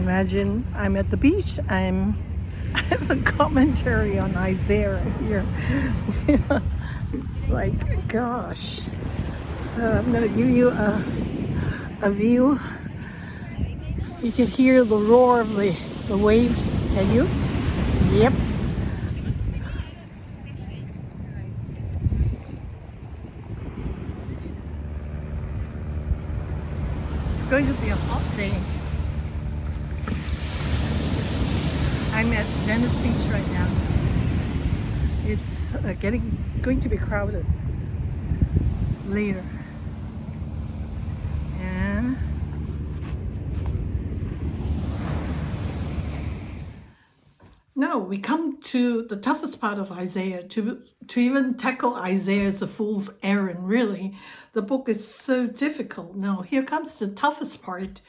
Imagine I'm at the beach. I have a commentary on Isaiah here. It's like, gosh. So I'm going to give you a view. You can hear the roar of the waves. Can you? Yep. It's going to be a hot day. I'm at Venice Beach right now. It's going to be crowded later. And now we come to the toughest part of Isaiah. To even tackle Isaiah is a fool's errand, really. The book is so difficult. Now here comes the toughest part.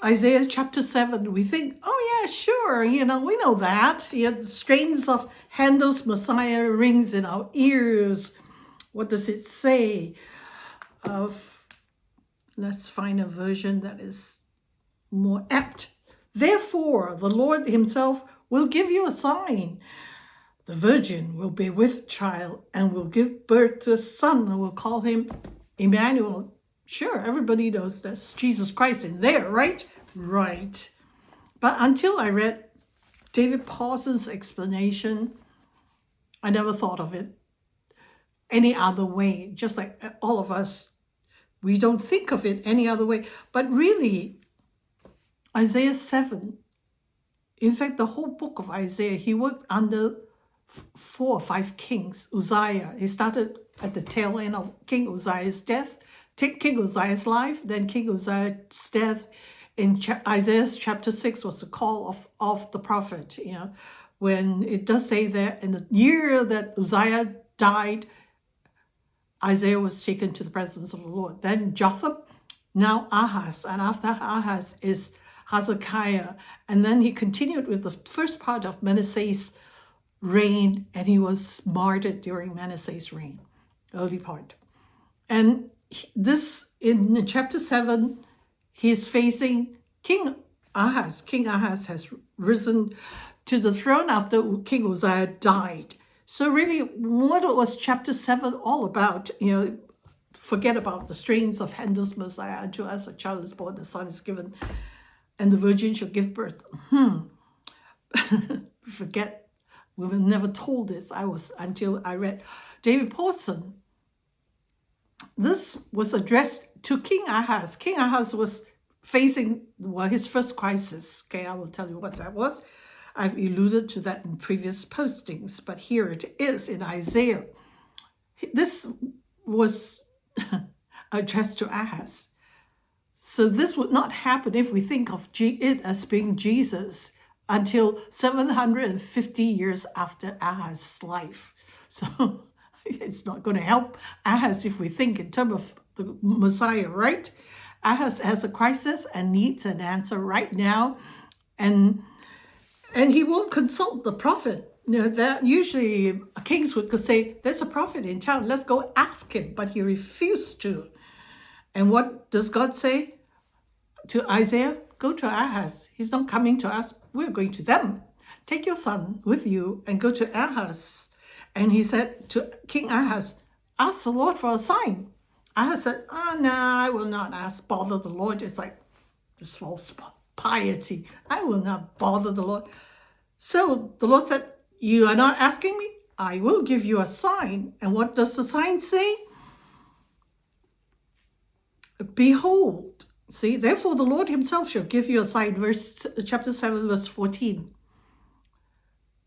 Isaiah chapter 7, we think, oh yeah, sure, we know that. The strains of Handel's Messiah rings in our ears. What does it say? Let's find a version that is more apt. Therefore, the Lord himself will give you a sign. The virgin will be with child and will give birth to a son and will call him Emmanuel. Sure, everybody knows that's Jesus Christ in there, right? Right. But until I read David Parsons' explanation, I never thought of it any other way. Just like all of us, we don't think of it any other way. But really, Isaiah 7, in fact, the whole book of Isaiah, he worked under 4 or 5 kings. Uzziah, he started at the tail end of King Uzziah's death. Take King Uzziah's life, then King Uzziah's death. In Isaiah chapter 6 was the call of the prophet, when it does say that in the year that Uzziah died, Isaiah was taken to the presence of the Lord. Then Jotham, now Ahaz, and after Ahaz is Hezekiah. And then he continued with the first part of Manasseh's reign, and he was martyred during Manasseh's reign, early part. And this, in chapter 7, he's facing King Ahaz. King Ahaz has risen to the throne after King Uzziah died. So really, what was chapter 7 all about? Forget about the strains of Handel's Messiah. Unto us a child is born, the son is given, and the virgin shall give birth. Forget, we were never told this. Until I read David Pawson. This was addressed to King Ahaz. King Ahaz was facing his first crisis. Okay, I will tell you what that was. I've alluded to that in previous postings, but here it is in Isaiah. This was addressed to Ahaz. So this would not happen if we think of it as being Jesus until 750 years after Ahaz's life. So it's not going to help Ahaz if we think in terms of the Messiah, right? Ahaz has a crisis and needs an answer right now, and he won't consult the prophet. That usually kings would say, there's a prophet in town, let's go ask him, but he refused to. And what does God say to Isaiah? Go to Ahaz. He's not coming to us, we're going to them. Take your son with you and go to Ahaz. And he said to King Ahaz, ask the Lord for a sign. Ahaz said, no, I will not bother the Lord. It's like this false piety. I will not bother the Lord. So the Lord said, you are not asking me? I will give you a sign. And what does the sign say? Behold, see, therefore the Lord himself shall give you a sign. Chapter 7, verse 14.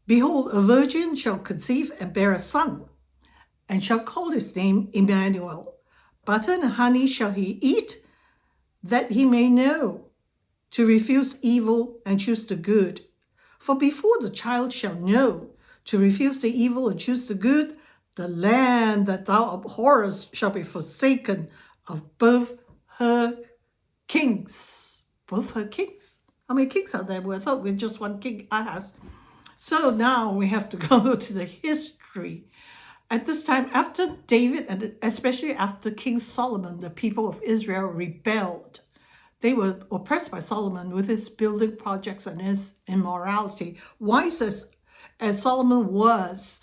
Behold, a virgin shall conceive and bear a son, and shall call his name Emmanuel. Butter and honey shall he eat, that he may know to refuse evil and choose the good. For before the child shall know to refuse the evil and choose the good, the land that thou abhorrest shall be forsaken of both her kings. Both her kings? How many kings are there? Well, I thought we had just one king, Ahaz. So now we have to go to the history. At this time, after David, and especially after King Solomon, the people of Israel rebelled. they were oppressed by Solomon with his building projects and his immorality. Wise as Solomon was,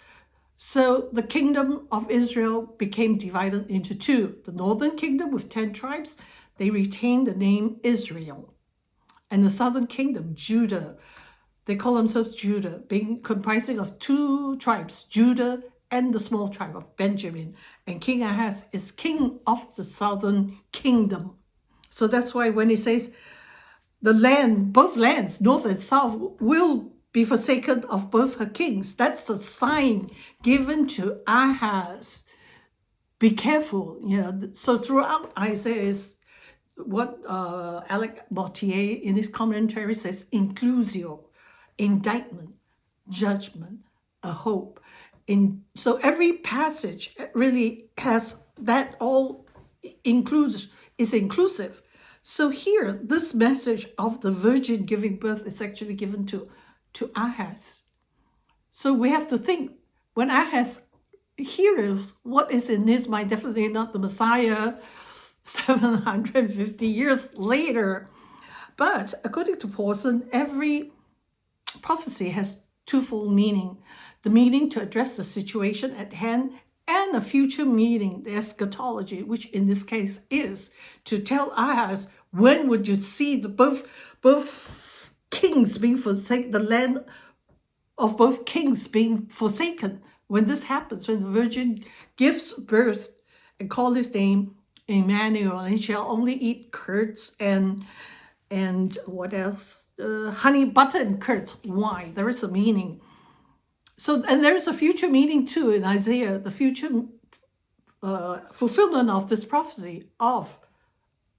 so the kingdom of Israel became divided into two. The northern kingdom with 10 tribes, they retained the name Israel. And the southern kingdom, Judah, they call themselves Judah, being comprising of 2 tribes, Judah and the small tribe of Benjamin. And King Ahaz is king of the southern kingdom. So that's why when he says the land, both lands, north and south, will be forsaken of both her kings, that's the sign given to Ahaz. Be careful, So throughout Isaiah is what Alec Mortier in his commentary says, inclusio, indictment, judgment, a hope. So every passage really has that all is inclusive. So here, this message of the virgin giving birth is actually given to Ahaz. So we have to think, when Ahaz hears what is in his mind, definitely not the Messiah 750 years later. But according to Pawson, every prophecy has twofold meaning. The meaning to address the situation at hand, and a future meaning, the eschatology, which in this case is to tell Ahaz, when would you see the both kings being forsaken, the land of both kings being forsaken? When this happens, when the virgin gives birth and call his name Emmanuel, and he shall only eat curds and what else? Honey, butter, and curds. Why? There is a meaning. So, and there is a future meaning too in Isaiah, the future fulfillment of this prophecy of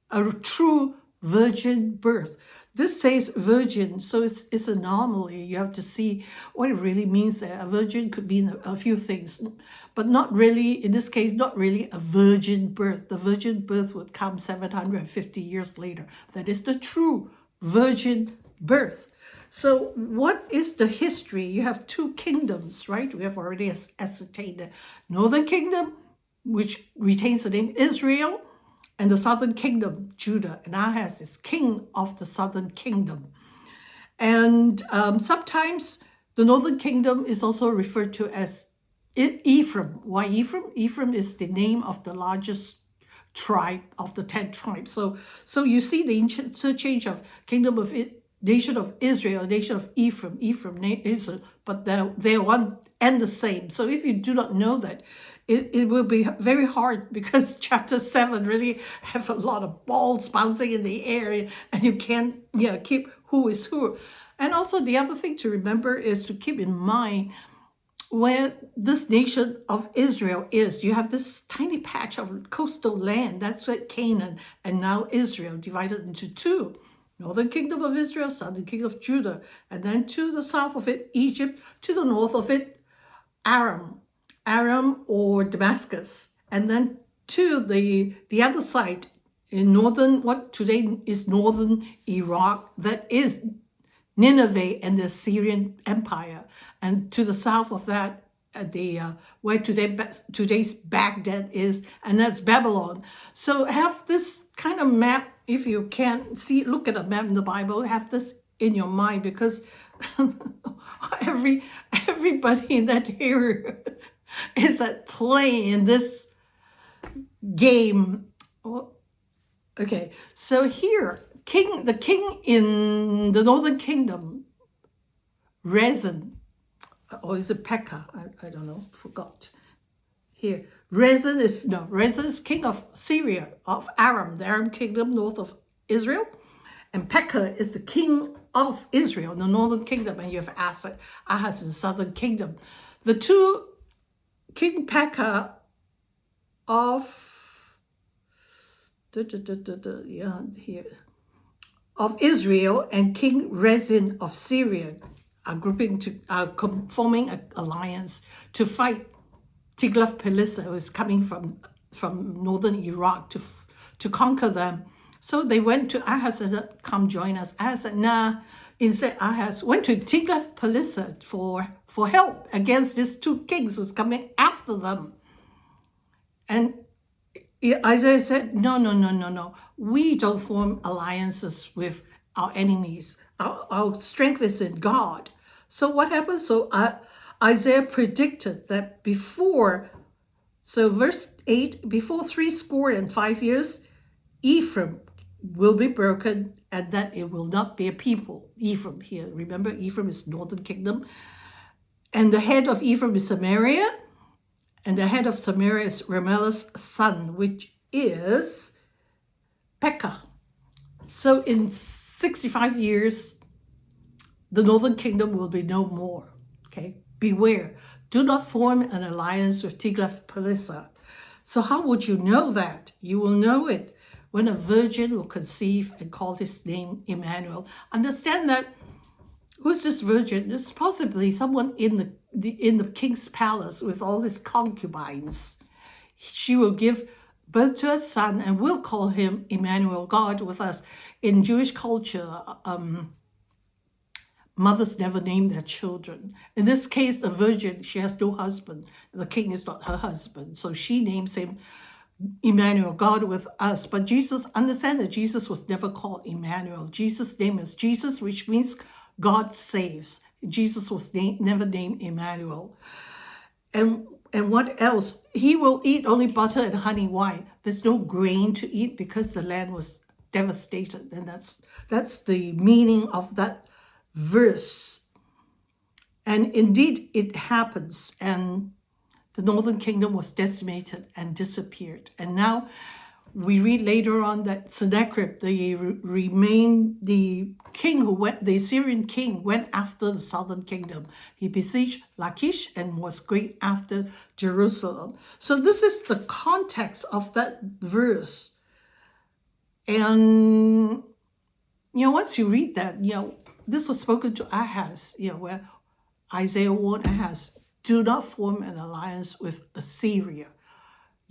a true virgin birth. This says virgin, so it's an anomaly. You have to see what it really means there. A virgin could mean a few things, but not really, in this case, not really a virgin birth. The virgin birth would come 750 years later. That is the true virgin birth. So what is the history? You have 2 kingdoms, right? We have already ascertained the northern kingdom, which retains the name Israel, and the southern kingdom, Judah. And Ahaz is king of the southern kingdom. And sometimes the northern kingdom is also referred to as Ephraim. Why Ephraim? Ephraim is the name of the largest tribe of the 10 tribes. So you see the interchange of kingdom of nation of Israel, nation of Ephraim, Israel, but they're one and the same. So if you do not know that, it will be very hard, because chapter 7 really have a lot of balls bouncing in the air, and you can't keep who is who. And also the other thing to remember is to keep in mind where this nation of Israel is. You have this tiny patch of coastal land, that's what Canaan, and now Israel, divided into 2. Northern kingdom of Israel, southern kingdom of Judah, and then to the south of it, Egypt, to the north of it, Aram or Damascus, and then to the other side, in northern, what today is northern Iraq, that is Nineveh and the Assyrian Empire, and to the south of that, where today's Baghdad is, and that's Babylon. So have this kind of map. If you can't see, look at a map in the Bible, have this in your mind, because everybody in that area is at play in this game. Okay, so here, the king in the northern kingdom, Rezin, or is it Pekah? I don't know, forgot. Here, Rezin is king of Syria, of Aram, the Aram kingdom north of Israel. And Pekah is the king of Israel, the northern kingdom. And you have Ahaz in the southern kingdom. The 2, King Pekah of Israel and King Rezin of Syria are forming an alliance to fight Tiglath-Pileser, who is coming from northern Iraq to conquer them. So they went to Ahaz and said, come join us. Ahaz said, nah. Instead, Ahaz went to Tiglath-Pileser for help against these 2 kings who's coming after them. And Isaiah said, no, no, no, no, no. We don't form alliances with our enemies. Our strength is in God. So what happened? So Isaiah predicted that verse 8, before 65 years, Ephraim will be broken and that it will not be a people. Ephraim here, remember, Ephraim is northern kingdom. And the head of Ephraim is Samaria, and the head of Samaria is Remaliah's son, which is Pekah. So in 65 years, the northern kingdom will be no more. Okay, beware. Do not form an alliance with Tiglath-Pileser. So how would you know that? You will know it when a virgin will conceive and call his name Emmanuel. Understand that. Who's this virgin? It's possibly someone in the king's palace with all his concubines. She will give birth to a son and will call him Emmanuel, God with us. In Jewish culture, mothers never name their children. In this case, the virgin, she has no husband. The king is not her husband. So she names him Emmanuel, God with us. But Jesus, understand that Jesus was never called Emmanuel. Jesus' name is Jesus, which means God saves. Jesus was never named Emmanuel. And what else? He will eat only butter and honey. Why? There's no grain to eat because the land was devastated. And that's the meaning of that verse. And indeed, it happens. And the northern kingdom was decimated and disappeared. And now we read later on that Sennacherib, the Assyrian king, went after the southern kingdom. He besieged Lachish and was going after Jerusalem. So this is the context of that verse. And, once you read that, this was spoken to Ahaz, where Isaiah warned Ahaz, do not form an alliance with Assyria.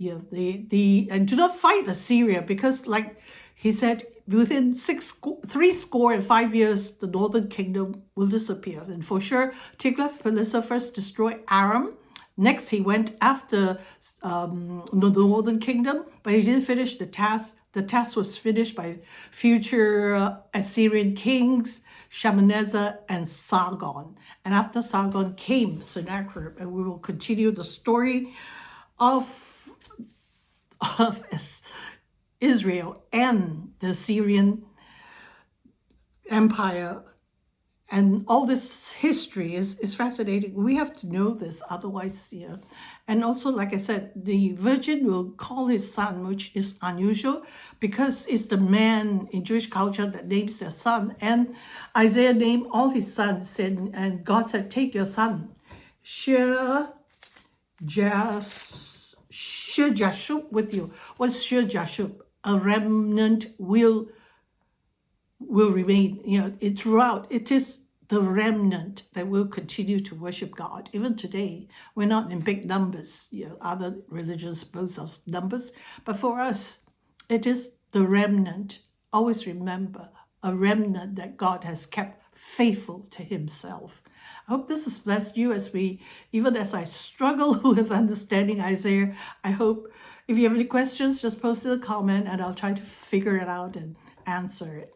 And do not fight Assyria, because like he said, within 65 years, the northern kingdom will disappear. And for sure, Tiglath-Pileser first destroyed Aram. Next, he went after the northern kingdom, but he didn't finish the task. The task was finished by future Assyrian kings, Shalmaneser and Sargon. And after Sargon came Sennacherib, and we will continue the story of Israel and the Assyrian Empire. And all this history is fascinating. We have to know this, otherwise, And also, like I said, the virgin will call his son, which is unusual because it's the man in Jewish culture that names their son. And Isaiah named all his sons, and God said, take your son, Shear-Jashub with you. What's Shear-Jashub? A remnant will remain, throughout. It is the remnant that will continue to worship God. Even today, we're not in big numbers. Other religions boast of numbers. But for us, it is the remnant. Always remember, a remnant that God has kept faithful to himself. I hope this has blessed you even as I struggle with understanding Isaiah. I hope if you have any questions, just post in the comment and I'll try to figure it out and answer it.